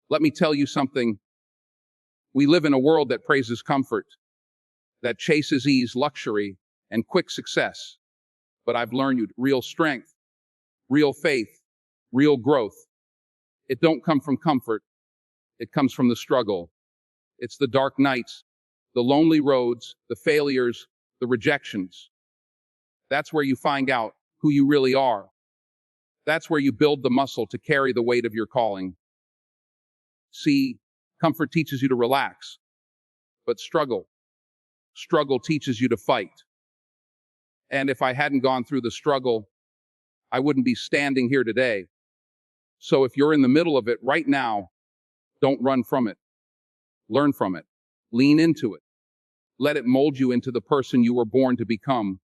Let me tell you something. We live in a world that praises comfort, that chases ease, luxury, and quick success. But I've learned real strength, real faith, real growth. It don't come from comfort. It comes from the struggle. It's the dark nights, the lonely roads, the failures, the rejections. That's where you find out who you really are. That's where you build the muscle to carry the weight of your calling. See, comfort teaches you to relax, but struggle teaches you to fight. And if I hadn't gone through the struggle, I wouldn't be standing here today. So if you're in the middle of it right now, don't run from it. Learn from it. Lean into it. Let it mold you into the person you were born to become.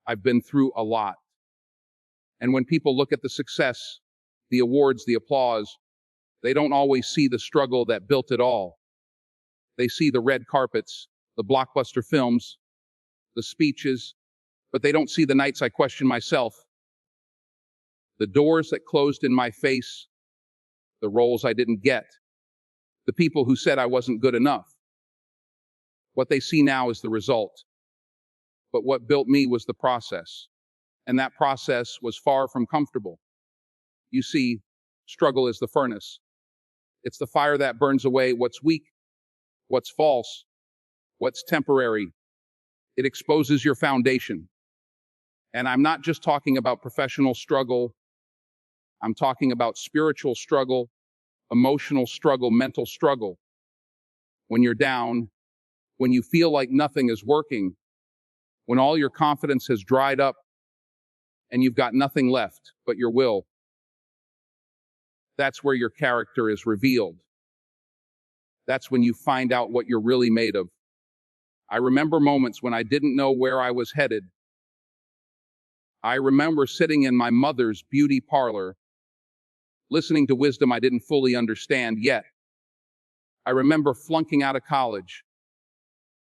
I've been through a lot. And when people look at the success, the awards, the applause, they don't always see the struggle that built it all. They see the red carpets, the blockbuster films, the speeches, but they don't see the nights I question myself, the doors that closed in my face, the roles I didn't get, the people who said I wasn't good enough. What they see now is the result. But what built me was the process. And that process was far from comfortable. You see, struggle is the furnace. It's the fire that burns away what's weak, what's false, what's temporary. It exposes your foundation. And I'm not just talking about professional struggle. I'm talking about spiritual struggle, emotional struggle, mental struggle. When you're down, when you feel like nothing is working, when all your confidence has dried up and you've got nothing left but your will, that's where your character is revealed. That's when you find out what you're really made of. I remember moments when I didn't know where I was headed. I remember sitting in my mother's beauty parlor, listening to wisdom I didn't fully understand yet. I remember flunking out of college,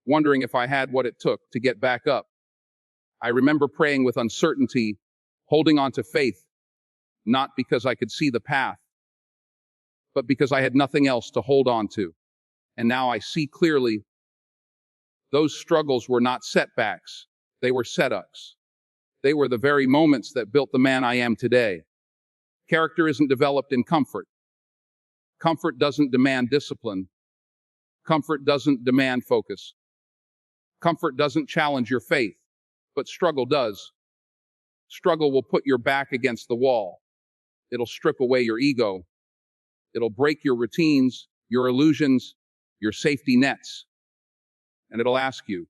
wondering if I had what it took to get back up. I remember praying with uncertainty, holding on to faith, not because I could see the path, but because I had nothing else to hold on to. And now I see clearly, those struggles were not setbacks, they were setups. They were the very moments that built the man I am today. Character isn't developed in comfort. Comfort doesn't demand discipline. Comfort doesn't demand focus. Comfort doesn't challenge your faith, but struggle does. Struggle will put your back against the wall. It'll strip away your ego. It'll break your routines, your illusions, your safety nets. And it'll ask you,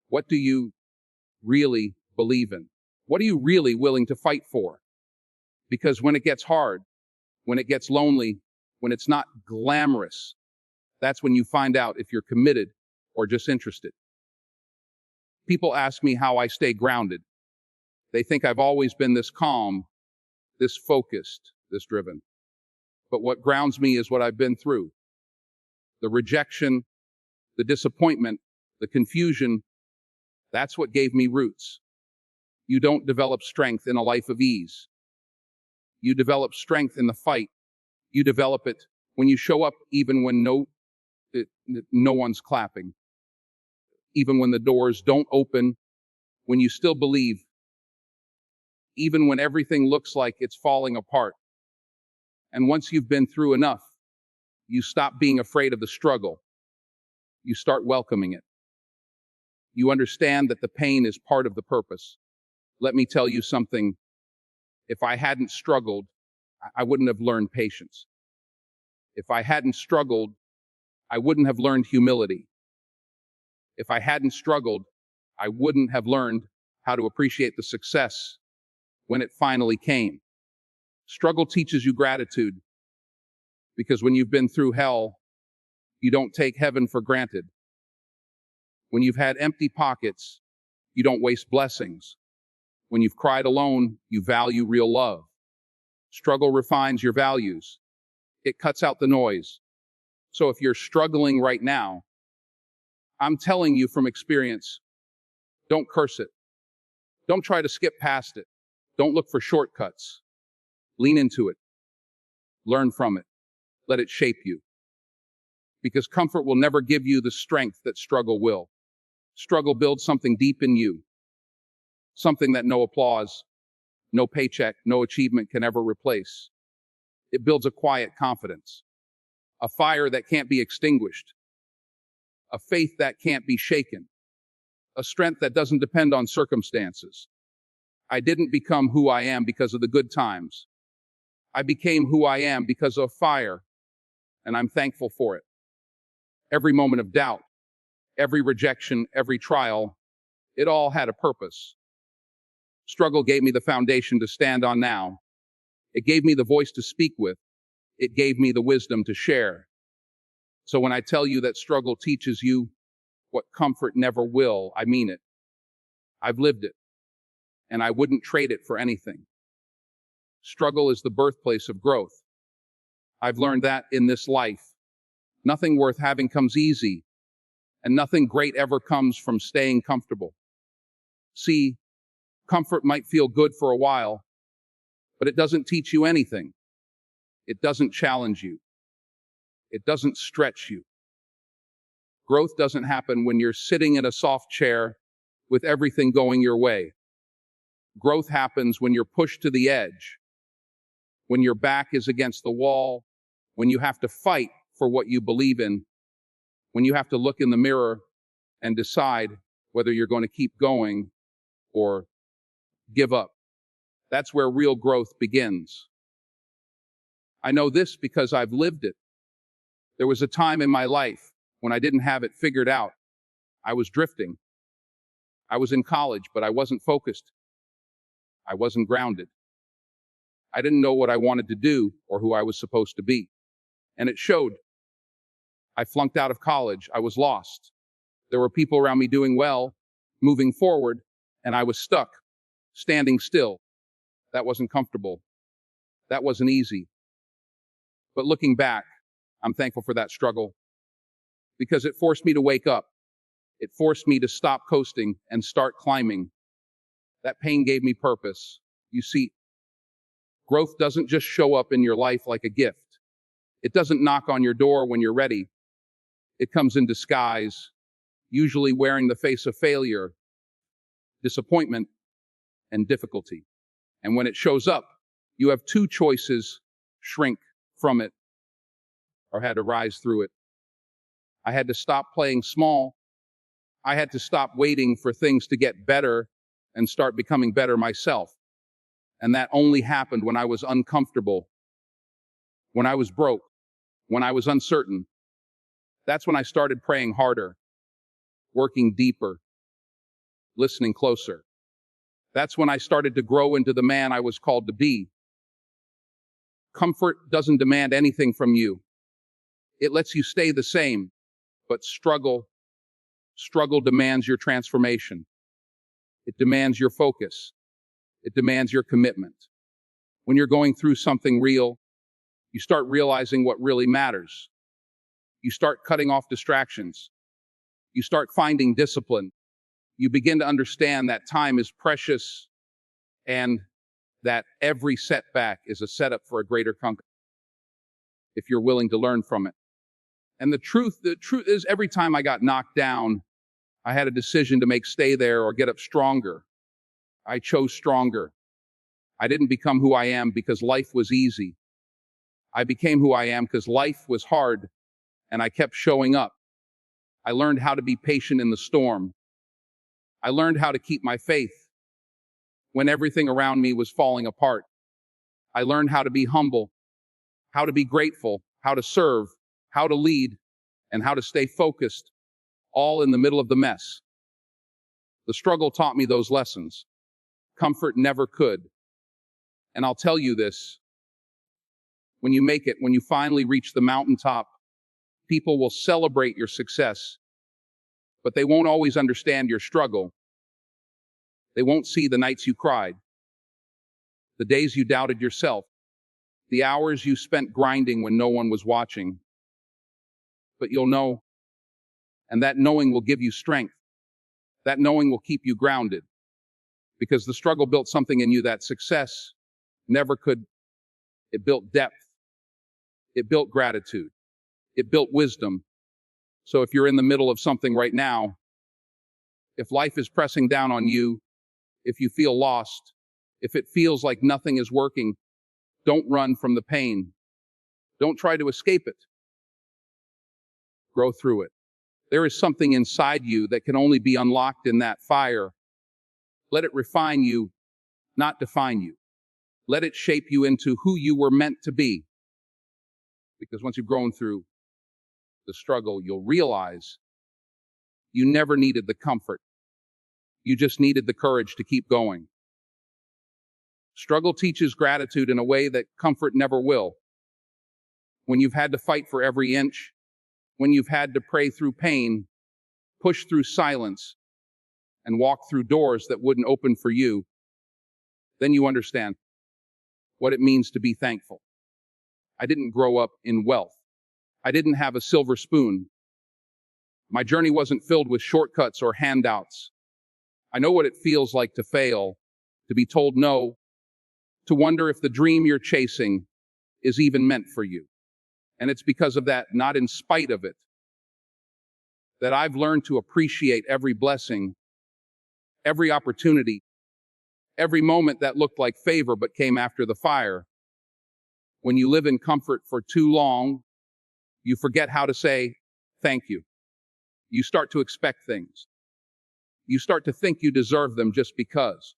what do you really believe in? What are you really willing to fight for? Because when it gets hard, when it gets lonely, when it's not glamorous, that's when you find out if you're committed or just interested. People ask me how I stay grounded. They think I've always been this calm, this focused, this driven. But what grounds me is what I've been through. The rejection, the disappointment, the confusion, that's what gave me roots. You don't develop strength in a life of ease. You develop strength in the fight. You develop it when you show up even when no one's clapping. Even when the doors don't open, when you still believe, even when everything looks like it's falling apart. And once you've been through enough, you stop being afraid of the struggle. You start welcoming it. You understand that the pain is part of the purpose. Let me tell you something. If I hadn't struggled, I wouldn't have learned patience. If I hadn't struggled, I wouldn't have learned humility. If I hadn't struggled, I wouldn't have learned how to appreciate the success when it finally came. Struggle teaches you gratitude, because when you've been through hell, you don't take heaven for granted. When you've had empty pockets, you don't waste blessings. When you've cried alone, you value real love. Struggle refines your values. It cuts out the noise. So if you're struggling right now, I'm telling you from experience, don't curse it. Don't try to skip past it. Don't look for shortcuts. Lean into it. Learn from it. Let it shape you. Because comfort will never give you the strength that struggle will. Struggle builds something deep in you. Something that no applause, no paycheck, no achievement can ever replace. It builds a quiet confidence. A fire that can't be extinguished. A faith that can't be shaken. A strength that doesn't depend on circumstances. I didn't become who I am because of the good times. I became who I am because of fire, and I'm thankful for it. Every moment of doubt, every rejection, every trial, it all had a purpose. Struggle gave me the foundation to stand on now. It gave me the voice to speak with. It gave me the wisdom to share. So when I tell you that struggle teaches you what comfort never will, I mean it. I've lived it, and I wouldn't trade it for anything. Struggle is the birthplace of growth. I've learned that in this life. Nothing worth having comes easy, and nothing great ever comes from staying comfortable. See, comfort might feel good for a while, but it doesn't teach you anything. It doesn't challenge you. It doesn't stretch you. Growth doesn't happen when you're sitting in a soft chair with everything going your way. Growth happens when you're pushed to the edge, when your back is against the wall, when you have to fight for what you believe in, when you have to look in the mirror and decide whether you're going to keep going or give up. That's where real growth begins. I know this because I've lived it. There was a time in my life when I didn't have it figured out. I was drifting. I was in college, but I wasn't focused. I wasn't grounded. I didn't know what I wanted to do or who I was supposed to be. And it showed. I flunked out of college. I was lost. There were people around me doing well, moving forward, and I was stuck, standing still. That wasn't comfortable. That wasn't easy. But looking back, I'm thankful for that struggle because it forced me to wake up. It forced me to stop coasting and start climbing. That pain gave me purpose. You see, growth doesn't just show up in your life like a gift. It doesn't knock on your door when you're ready. It comes in disguise, usually wearing the face of failure, disappointment, and difficulty. And when it shows up, you have two choices: shrink from it or had to rise through it. I had to stop playing small. I had to stop waiting for things to get better and start becoming better myself. And that only happened when I was uncomfortable, when I was broke, when I was uncertain. That's when I started praying harder, working deeper, listening closer. That's when I started to grow into the man I was called to be. Comfort doesn't demand anything from you. It lets you stay the same, but struggle demands your transformation. It demands your focus. It demands your commitment. When you're going through something real, you start realizing what really matters. You start cutting off distractions. You start finding discipline. You begin to understand that time is precious and that every setback is a setup for a greater conquest if you're willing to learn from it. And the truth is, every time I got knocked down, I had a decision to make: stay there or get up stronger. I chose stronger. I didn't become who I am because life was easy. I became who I am because life was hard, and I kept showing up. I learned how to be patient in the storm. I learned how to keep my faith when everything around me was falling apart. I learned how to be humble, how to be grateful, how to serve, how to lead, and how to stay focused, all in the middle of the mess. The struggle taught me those lessons. Comfort never could. And I'll tell you this: when you make it, when you finally reach the mountaintop, people will celebrate your success, but they won't always understand your struggle. They won't see the nights you cried, the days you doubted yourself, the hours you spent grinding when no one was watching. But you'll know, and that knowing will give you strength. That knowing will keep you grounded, because the struggle built something in you that success never could. It built depth. It built gratitude. It built wisdom. So if you're in the middle of something right now, if life is pressing down on you, if you feel lost, if it feels like nothing is working, don't run from the pain. Don't try to escape it. Grow through it. There is something inside you that can only be unlocked in that fire. Let it refine you, not define you. Let it shape you into who you were meant to be. Because once you've grown through the struggle, you'll realize you never needed the comfort. You just needed the courage to keep going. Struggle teaches gratitude in a way that comfort never will. When you've had to fight for every inch, when you've had to pray through pain, push through silence, and walk through doors that wouldn't open for you, then you understand what it means to be thankful. I didn't grow up in wealth. I didn't have a silver spoon. My journey wasn't filled with shortcuts or handouts. I know what it feels like to fail, to be told no, to wonder if the dream you're chasing is even meant for you. And it's because of that, not in spite of it, that I've learned to appreciate every blessing, every opportunity, every moment that looked like favor but came after the fire. When you live in comfort for too long, you forget how to say thank you. You start to expect things. You start to think you deserve them just because.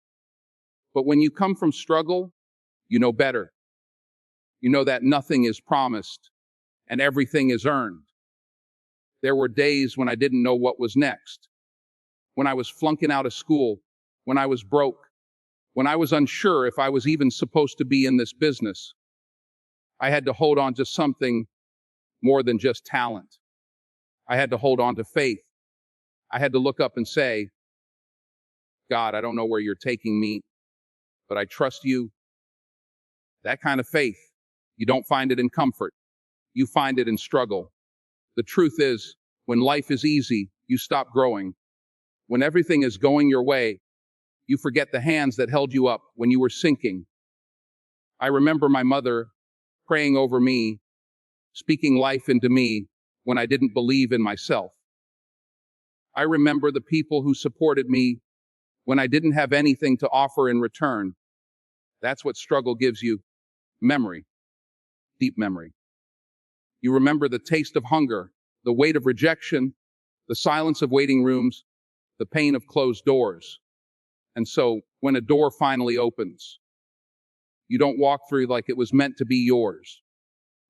But when you come from struggle, you know better. You know that nothing is promised and everything is earned. There were days when I didn't know what was next, when I was flunking out of school, when I was broke, when I was unsure if I was even supposed to be in this business. I had to hold on to something more than just talent. I had to hold on to faith. I had to look up and say, God, I don't know where you're taking me, but I trust you. That kind of faith, you don't find it in comfort. You find it in struggle. The truth is, when life is easy, you stop growing. When everything is going your way, you forget the hands that held you up when you were sinking. I remember my mother praying over me, speaking life into me when I didn't believe in myself. I remember the people who supported me when I didn't have anything to offer in return. That's what struggle gives you. Memory. Deep memory. You remember the taste of hunger, the weight of rejection, the silence of waiting rooms, the pain of closed doors. And so, when a door finally opens, you don't walk through like it was meant to be yours.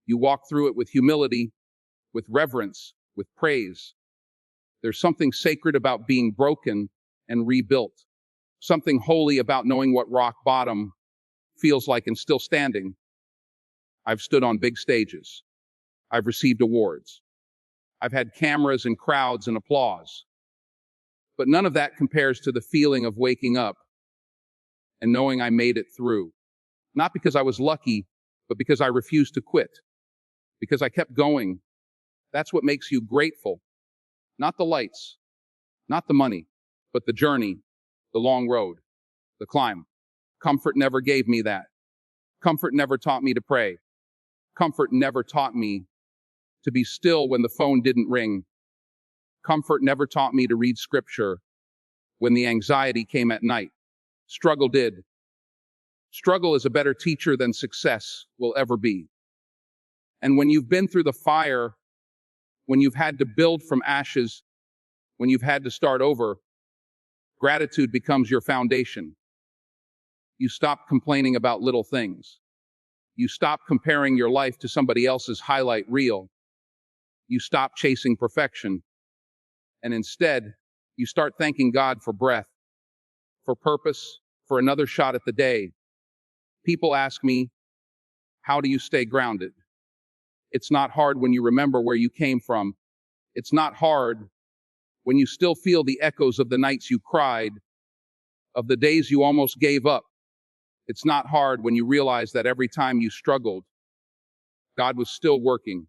You walk through it with humility, with reverence, with praise. There's something sacred about being broken and rebuilt. Something holy about knowing what rock bottom feels like and still standing. I've stood on big stages. I've received awards. I've had cameras and crowds and applause. But none of that compares to the feeling of waking up and knowing I made it through. Not because I was lucky, but because I refused to quit. Because I kept going. That's what makes you grateful. Not the lights, not the money, but the journey, the long road, the climb. Comfort never gave me that. Comfort never taught me to pray. Comfort never taught me to be still when the phone didn't ring. Comfort never taught me to read scripture when the anxiety came at night. Struggle did. Struggle is a better teacher than success will ever be. And when you've been through the fire, when you've had to build from ashes, when you've had to start over, gratitude becomes your foundation. You stop complaining about little things. You stop comparing your life to somebody else's highlight reel. You stop chasing perfection. And instead, you start thanking God for breath, for purpose, for another shot at the day. People ask me, how do you stay grounded? It's not hard when you remember where you came from. It's not hard when you still feel the echoes of the nights you cried, of the days you almost gave up. It's not hard when you realize that every time you struggled, God was still working,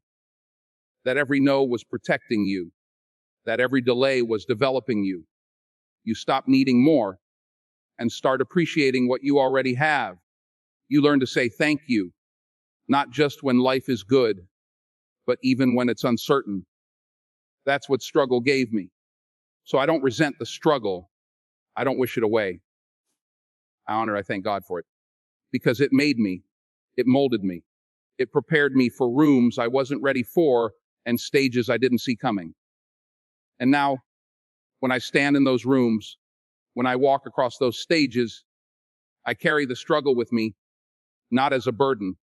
that every no was protecting you, that every delay was developing you. You stop needing more and start appreciating what you already have. You learn to say thank you, not just when life is good, but even when it's uncertain. That's what struggle gave me. So I don't resent the struggle. I don't wish it away. I thank God for it. Because it made me. It molded me. It prepared me for rooms I wasn't ready for and stages I didn't see coming. And now, when I stand in those rooms, when I walk across those stages, I carry the struggle with me, not as a burden,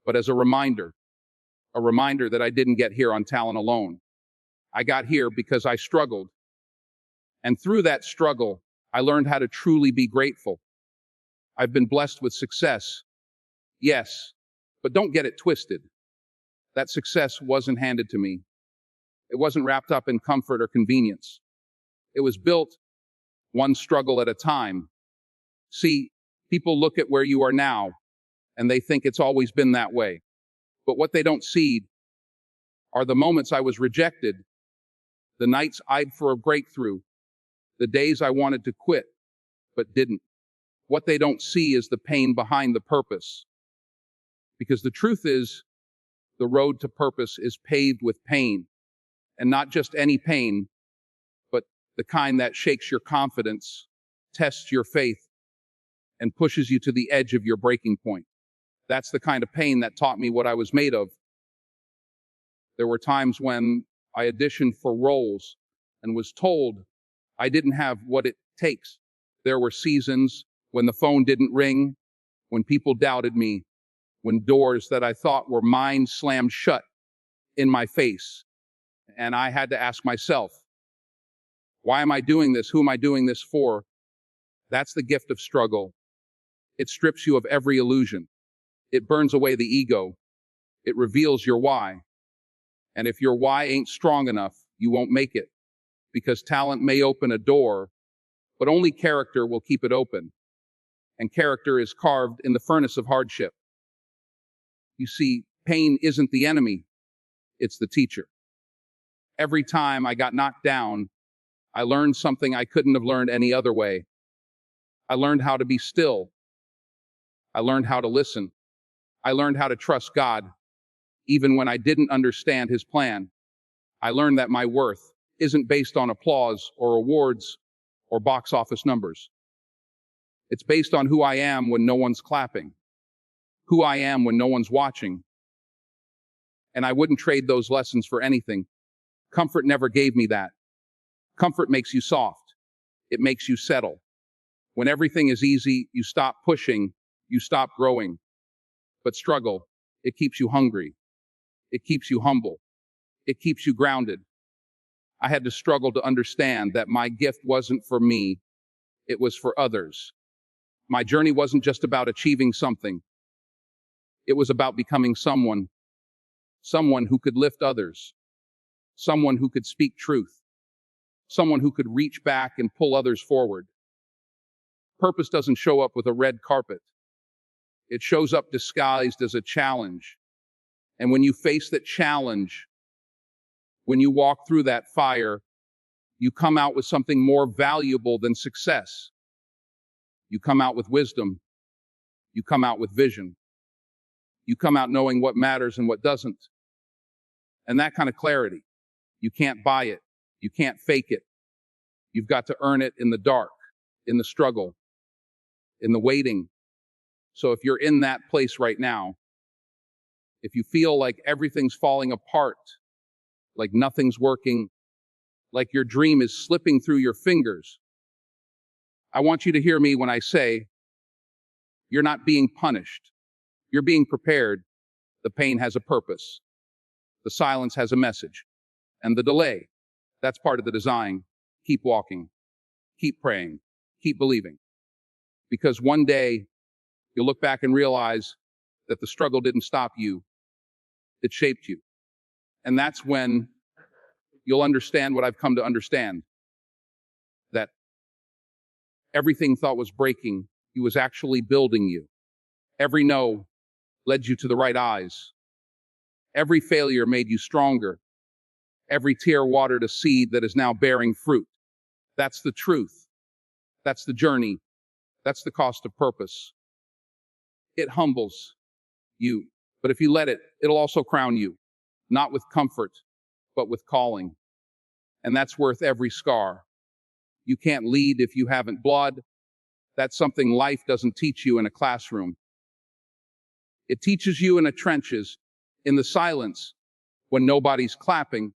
but as a reminder that I didn't get here on talent alone. I got here because I struggled. And through that struggle, I learned how to truly be grateful. I've been blessed with success. Yes, but don't get it twisted. That success wasn't handed to me. It wasn't wrapped up in comfort or convenience. It was built one struggle at a time. See, people look at where you are now, and they think it's always been that way. But what they don't see are the moments I was rejected, the nights eyed for a breakthrough, the days I wanted to quit, but didn't. What they don't see is the pain behind the purpose. Because the truth is, the road to purpose is paved with pain. And not just any pain, but the kind that shakes your confidence, tests your faith, and pushes you to the edge of your breaking point. That's the kind of pain that taught me what I was made of. There were times when I auditioned for roles and was told I didn't have what it takes. There were seasons when the phone didn't ring, when people doubted me, when doors that I thought were mine slammed shut in my face. And I had to ask myself, why am I doing this? Who am I doing this for? That's the gift of struggle. It strips you of every illusion. It burns away the ego. It reveals your why. And if your why ain't strong enough, you won't make it. Because talent may open a door, but only character will keep it open. And character is carved in the furnace of hardship. You see, pain isn't the enemy, it's the teacher. Every time I got knocked down, I learned something I couldn't have learned any other way. I learned how to be still. I learned how to listen. I learned how to trust God, even when I didn't understand His plan. I learned that my worth isn't based on applause or awards or box office numbers. It's based on who I am when no one's clapping, who I am when no one's watching. And I wouldn't trade those lessons for anything. Comfort never gave me that. Comfort makes you soft. It makes you settle. When everything is easy, you stop pushing, you stop growing. But struggle, it keeps you hungry. It keeps you humble. It keeps you grounded. I had to struggle to understand that my gift wasn't for me, it was for others. My journey wasn't just about achieving something. It was about becoming someone who could lift others, someone who could speak truth, someone who could reach back and pull others forward. Purpose doesn't show up with a red carpet. It shows up disguised as a challenge. And when you face that challenge, when you walk through that fire, you come out with something more valuable than success. You come out with wisdom. You come out with vision. You come out knowing what matters and what doesn't. And that kind of clarity, you can't buy it. You can't fake it. You've got to earn it in the dark, in the struggle, in the waiting. So if you're in that place right now, if you feel like everything's falling apart, like nothing's working, like your dream is slipping through your fingers, I want you to hear me when I say, you're not being punished. You're being prepared. The pain has a purpose. The silence has a message. And the delay, that's part of the design. Keep walking. Keep praying. Keep believing. Because one day, you'll look back and realize that the struggle didn't stop you. It shaped you. And that's when you'll understand what I've come to understand. That everything thought was breaking, He was actually building you. Every no led you to the right eyes. Every failure made you stronger. Every tear watered a seed that is now bearing fruit. That's the truth. That's the journey. That's the cost of purpose. It humbles you, But if you let it, it'll also crown you, not with comfort, but with calling. And that's worth every scar. You can't lead if you haven't blood. That's something life doesn't teach you in a classroom. It teaches you in the trenches, in the silence, when nobody's clapping,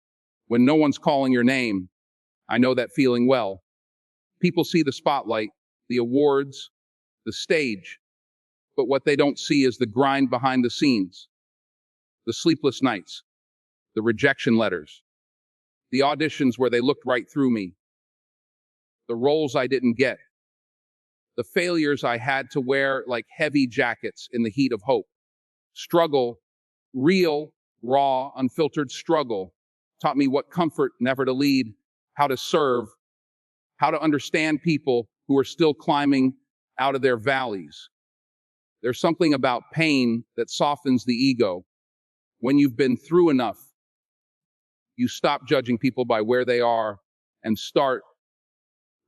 when no one's calling your name. I know that feeling well. People see the spotlight, the awards, the stage, but what they don't see is the grind behind the scenes, the sleepless nights, the rejection letters, the auditions where they looked right through me, the roles I didn't get, the failures I had to wear like heavy jackets in the heat of hope. Struggle, real, raw, unfiltered struggle, taught me what comfort never to lead, how to serve, how to understand people who are still climbing out of their valleys. There's something about pain that softens the ego. When you've been through enough, you stop judging people by where they are and start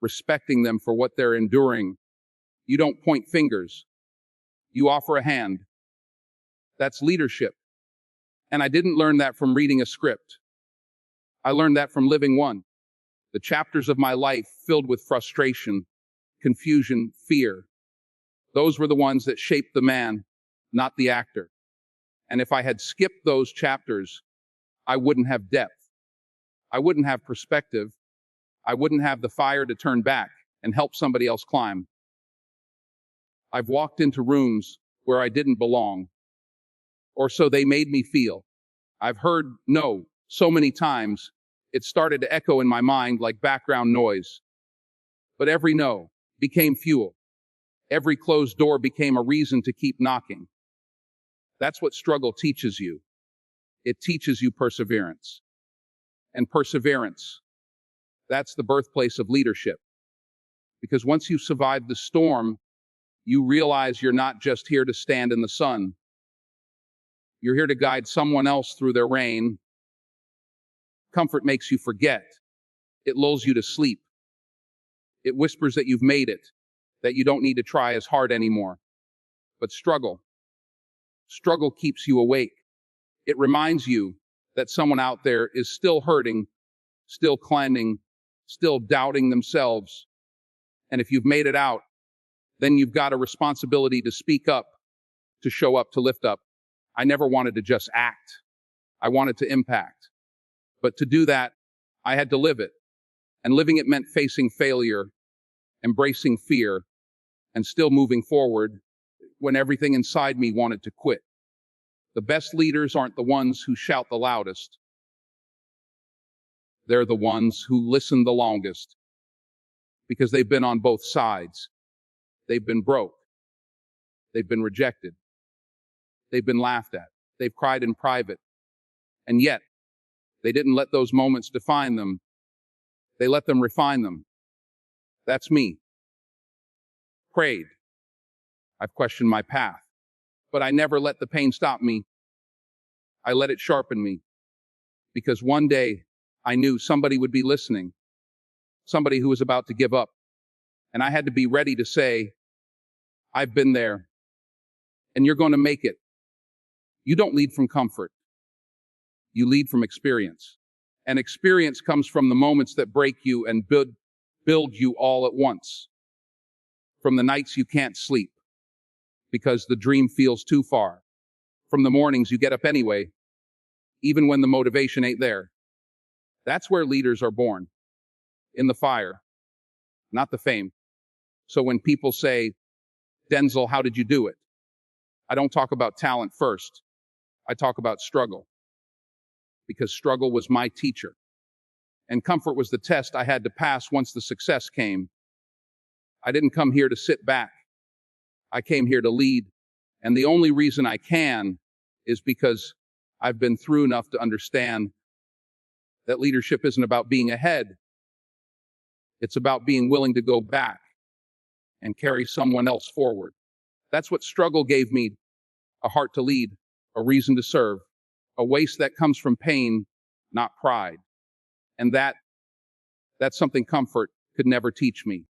respecting them for what they're enduring. You don't point fingers. You offer a hand. That's leadership. And I didn't learn that from reading a script. I learned that from living one. The chapters of my life filled with frustration, confusion, fear. Those were the ones that shaped the man, not the actor. And if I had skipped those chapters, I wouldn't have depth. I wouldn't have perspective. I wouldn't have the fire to turn back and help somebody else climb. I've walked into rooms where I didn't belong, or so they made me feel. I've heard no so many times, it started to echo in my mind like background noise. But every no became fuel. Every closed door became a reason to keep knocking. That's what struggle teaches you. It teaches you perseverance. And perseverance, that's the birthplace of leadership. Because once you survive the storm, you realize you're not just here to stand in the sun. You're here to guide someone else through their rain. Comfort makes you forget. It lulls you to sleep. It whispers that you've made it, that you don't need to try as hard anymore. But struggle keeps you awake. It reminds you that someone out there is still hurting, still climbing, still doubting themselves. And if you've made it out, then you've got a responsibility to speak up, to show up, to lift up. I never wanted to just act. I wanted to impact. But to do that, I had to live it. And living it meant facing failure, embracing fear, and still moving forward when everything inside me wanted to quit. The best leaders aren't the ones who shout the loudest. They're the ones who listen the longest. Because they've been on both sides. They've been broke. They've been rejected. They've been laughed at. They've cried in private. And yet, they didn't let those moments define them. They let them refine them. That's me. Prayed. I've questioned my path. But I never let the pain stop me. I let it sharpen me. Because one day, I knew somebody would be listening. Somebody who was about to give up. And I had to be ready to say, I've been there. And you're going to make it. You don't lead from comfort. You lead from experience. And experience comes from the moments that break you and build you all at once. From the nights you can't sleep because the dream feels too far. From the mornings you get up anyway, even when the motivation ain't there. That's where leaders are born. In the fire, not the fame. So when people say, Denzel, how did you do it? I don't talk about talent first. I talk about struggle. Because struggle was my teacher. And comfort was the test I had to pass once the success came. I didn't come here to sit back. I came here to lead. And the only reason I can is because I've been through enough to understand that leadership isn't about being ahead. It's about being willing to go back and carry someone else forward. That's what struggle gave me: a heart to lead, a reason to serve, a waste that comes from pain, not pride. And that's something comfort could never teach me.